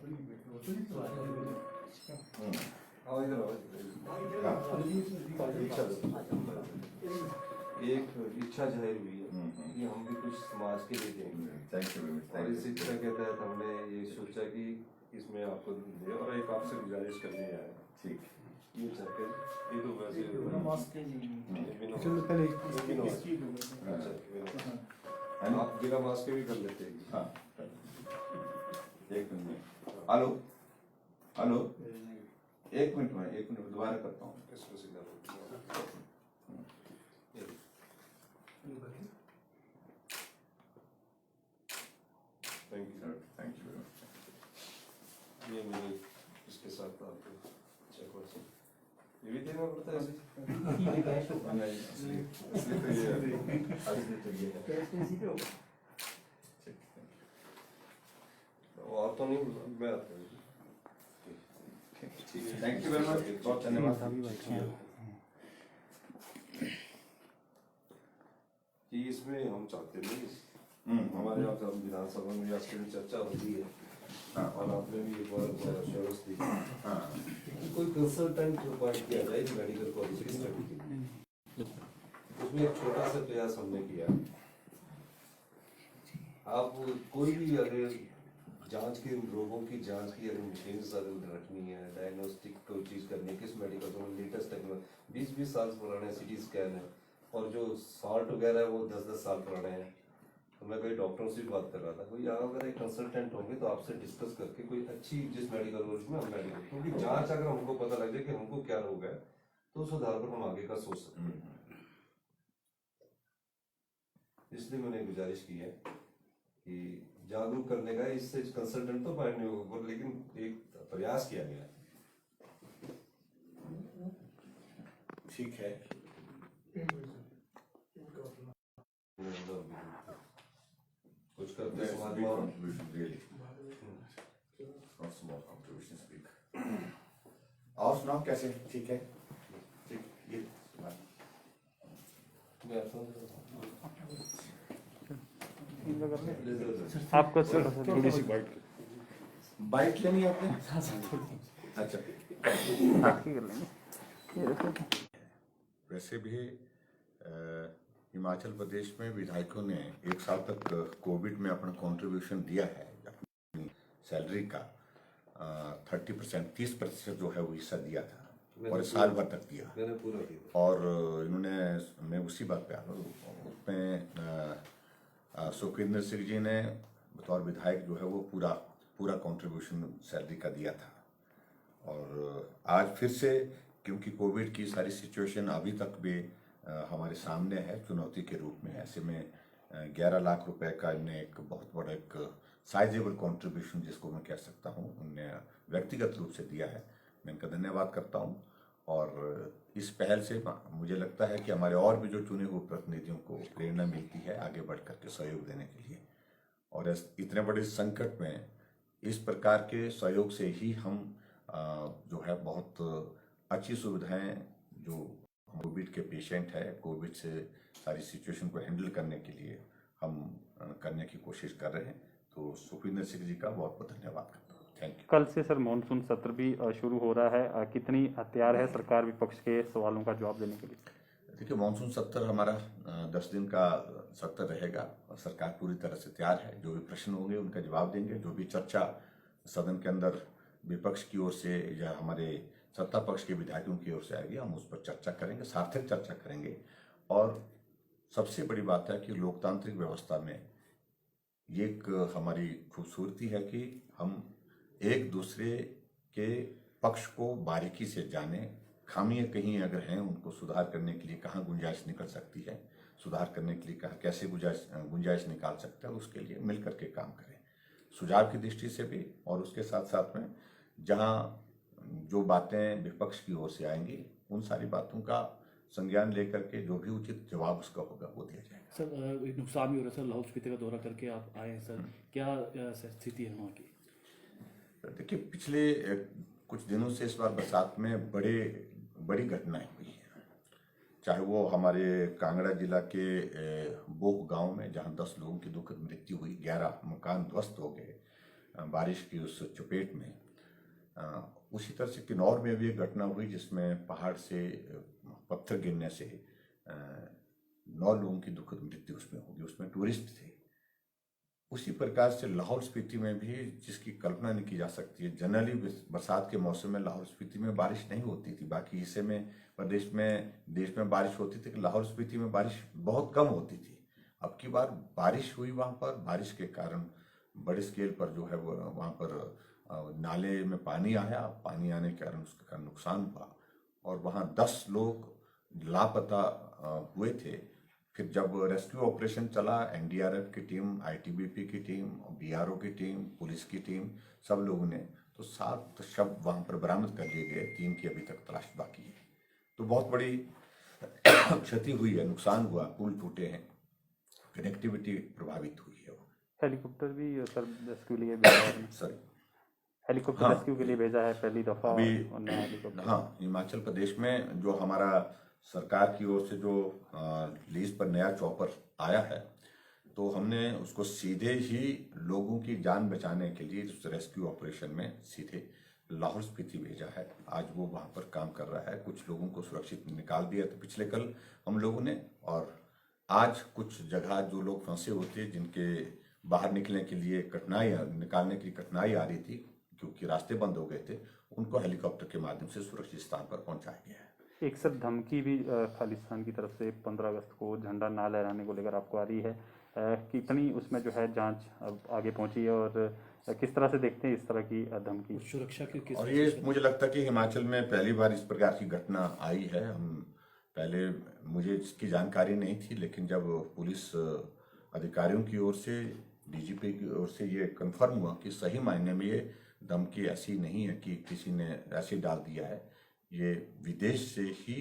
एक इच्छा जाहिर हुई है कि हम भी कुछ समाज के लिए देंगे और इसी तरह के तहत हमने ये सोचा कि इसमें आपको दे और एक आपसे गुजारिश करने आए। ठीक, ये चाहते ये तो वैसे आप बिना मास्क के भी कर लेते हैं। हाँ, एक मिनट। हेलो हेलो, एक मिनट दोबारा करता हूँ इसको सीधा। Thank you sir, thank you very much. ये मुझे इसके साथ आपको चेक हो ये भी देना पड़ता है ऐसे? असली तो ये है। और तो नहीं, मैं आता हूँ। थैंक यू वेरी मच, बहुत धन्यवाद। कि इसमें हम चाहते नहीं, हमारे यहाँ से विधानसभा में आज की चर्चा होती है और आपने भी एक बार एश्योरेंस दी कि कोई कंसल्टेंट अपॉइंट किया जाए मेडिकल कॉलेज की स्टडी के लिए। उसमें एक छोटा सा प्रयास हमने किया। आप कोई भी अगर जांच के रोगों की जांच की अगर मशीन जरूर रखनी है, डायग्नोस्टिक कोई चीज़ करनी है, किस मेडिकल को लेटेस्ट टेक्नोलॉजी 20-20 साल पुराने सिटी स्कैन है और जो सॉल्ट वगैरह है वो 10-10 साल पुराने हैं। तो मैं कोई डॉक्टरों से भी बात कर रहा था, कोई अगर एक कंसल्टेंट होंगे तो आपसे डिस्कस करके कोई अच्छी जिस मेडिकल कॉलेज में हम मेडिकल, क्योंकि जांच अगर हमको पता लग जाए कि हमको क्या रोग है तो उस आधार पर हम आगे का सोच सकते हैं। इसलिए मैंने गुजारिश की है कि जागरूक करने का, इससे कंसल्टेंट तो फाइंड नहीं होगा लेकिन एक प्रयास किया गया। ठीक है, कुछ करते समाज में और सुनाओ कैसे? ठीक है, ठीक, ये आपको थोड़ी सी बाइट लेनी है आपने? अच्छा, वैसे भी हिमाचल प्रदेश में विधायकों ने 1 साल तक कोविड में अपना कंट्रीब्यूशन दिया है। अपनी सैलरी का 30% 30% जो है वो हिस्सा दिया था और साल भर तक दिया। और इन्होंने, मैं उसी बात पे आ रहा हूँ, उसमें सुखविंदर सिंह जी ने बतौर विधायक जो है वो पूरा कंट्रीब्यूशन सैलरी का दिया था। और आज फिर से, क्योंकि कोविड की सारी सिचुएशन अभी तक भी हमारे सामने है चुनौती के रूप में, ऐसे में 11 लाख रुपए का इन्हें एक बहुत बड़ा एक साइजेबल कंट्रीब्यूशन जिसको मैं कह सकता हूँ उनने व्यक्तिगत रूप से दिया है। मैं इनका धन्यवाद करता हूँ। और इस पहल से मुझे लगता है कि हमारे और भी जो चुने हुए प्रतिनिधियों को प्रेरणा मिलती है आगे बढ़ करके सहयोग देने के लिए। और इतने बड़े संकट में इस प्रकार के सहयोग से ही हम जो है बहुत अच्छी सुविधाएं जो कोविड के पेशेंट है, कोविड से सारी सिचुएशन को हैंडल करने के लिए हम करने की कोशिश कर रहे हैं। तो सुखविंदर सिंह जी का बहुत बहुत धन्यवाद करता हूँ। Thank you. कल से सर मानसून सत्र भी शुरू हो रहा है, कितनी तैयार है सरकार विपक्ष के सवालों का जवाब देने के लिए? देखिए, मानसून सत्र हमारा 10 दिन का सत्र रहेगा और सरकार पूरी तरह से तैयार है। जो भी प्रश्न होंगे उनका जवाब देंगे। जो भी चर्चा सदन के अंदर विपक्ष की ओर से या हमारे सत्ता पक्ष के विधायकों की ओर से आएगी, हम उस पर चर्चा करेंगे, सार्थक चर्चा करेंगे। और सबसे बड़ी बात है कि लोकतांत्रिक व्यवस्था में ये एक हमारी खूबसूरती है कि हम एक दूसरे के पक्ष को बारीकी से जाने, खामियां कहीं अगर हैं उनको सुधार करने के लिए कहाँ गुंजाइश निकल सकती है, सुधार करने के लिए कहाँ कैसे गुंजाइश निकाल सकते हैं, उसके लिए मिल करके काम करें सुझाव की दृष्टि से भी। और उसके साथ साथ में जहाँ जो बातें विपक्ष की ओर से आएंगी उन सारी बातों का संज्ञान लेकर के जो भी उचित जवाब उसका होगा वो दिया जाएगा। सर, एक नुकसान भी हो रहा है सर, लाहौल स्पीति का दौरा करके आप आए हैं सर, क्या स्थिति है वहाँ की? देखिए, पिछले कुछ दिनों से इस बार बरसात में बड़ी घटनाएं हुई हैं। चाहे वो हमारे कांगड़ा जिला के बोह गांव में जहां 10 लोगों की दुखद मृत्यु हुई, 11 मकान ध्वस्त हो गए, बारिश की उस चपेट में। उसी तरह से किन्नौर में भी एक घटना हुई जिसमें पहाड़ से पत्थर गिरने से 9 लोगों की दुखद मृत्यु उसमें होगी, उसमें टूरिस्ट थे। उसी प्रकार से लाहौल स्पीति में भी, जिसकी कल्पना नहीं की जा सकती है, जनरली बरसात के मौसम में लाहौल स्पीति में बारिश नहीं होती थी। बाकी हिस्से में प्रदेश में, देश में बारिश होती थी, कि लाहौल स्पीति में बारिश बहुत कम होती थी। अब की बार बारिश हुई वहाँ पर, बारिश के कारण बड़े स्केल पर जो है वो वहाँ पर नाले में पानी आया, पानी आने के कारण उसके कारण नुकसान हुआ और वहाँ 10 लोग लापता हुए थे। फिर जब रेस्क्यू ऑपरेशन चला, एनडीआरएफ की टीम, आईटीबीपी की टीम, बीआरओ की टीम, पुलिस की टीम, सब लोगों ने, तो 7 शव वहाँ पर बरामद कर लिए गए, 3 की अभी तक तलाश बाकी है। तो बहुत बड़ी क्षति हुई है, नुकसान हुआ, पुल टूटे हैं, कनेक्टिविटी प्रभावित हुई है। हेलीकॉप्टर भी सर रेस्क्यू के लिए भेजा है? सर हेलीकॉप्टर हाँ, रेस्क्यू के लिए भेजा है पहली दफा अभी नया हेलीकॉप्टर? हाँ, हिमाचल प्रदेश में जो हमारा सरकार की ओर से जो लीज पर नया चॉपर आया है, तो हमने उसको सीधे ही लोगों की जान बचाने के लिए उस रेस्क्यू ऑपरेशन में सीधे लाहौल स्पीति भेजा है। आज वो वहाँ पर काम कर रहा है। कुछ लोगों को सुरक्षित निकाल दिया था पिछले कल हम लोगों ने, और आज कुछ जगह जो लोग फंसे होते, जिनके बाहर निकलने के लिए निकालने की कठिनाई आ रही थी क्योंकि रास्ते बंद हो गए थे, उनको हेलीकॉप्टर के माध्यम से सुरक्षित स्थान पर पहुंचाया गया है। एक सर धमकी भी खालिस्तान की तरफ से 15 अगस्त को झंडा ना लहराने को लेकर आपको आ रही है, कितनी उसमें जो है जांच अब आगे पहुंची है और किस तरह से देखते हैं इस तरह की धमकी? सुरक्षा की किस? और ये मुझे लगता है कि हिमाचल में पहली बार इस प्रकार की घटना आई है। हम पहले, मुझे इसकी जानकारी नहीं थी, लेकिन जब पुलिस अधिकारियों की ओर से, डीजीपी की ओर से ये कंफर्म हुआ कि सही मायने में ये धमकी ऐसी नहीं है कि किसी ने ऐसे डाल दिया है, ये विदेश से ही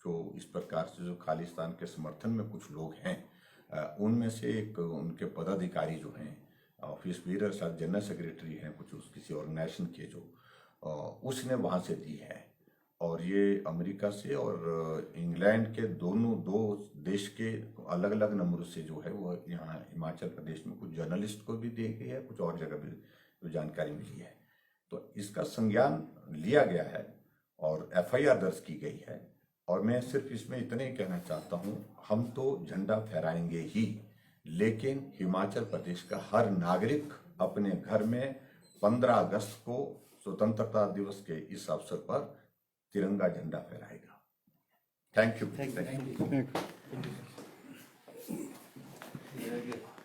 जो इस प्रकार से जो खालिस्तान के समर्थन में कुछ लोग हैं, उनमें से एक उनके पदाधिकारी जो हैं, ऑफिस बीरर, शायद जनरल सेक्रेटरी हैं कुछ उस किसी ऑर्गेनाइजेशन के, जो उसने वहाँ से दी है। और ये अमेरिका से और इंग्लैंड के दो देश के अलग अलग नंबरों से जो है वो यहाँ हिमाचल प्रदेश में कुछ जर्नलिस्ट को भी दी गई है, कुछ और जगह भी जो जानकारी मिली है। तो इसका संज्ञान लिया गया है और एफआईआर दर्ज की गई है। और मैं सिर्फ इसमें इतना ही कहना चाहता हूँ, हम तो झंडा फहराएंगे ही, लेकिन हिमाचल प्रदेश का हर नागरिक अपने घर में 15 अगस्त को स्वतंत्रता दिवस के इस अवसर पर तिरंगा झंडा फहराएगा। Thank you. Yeah.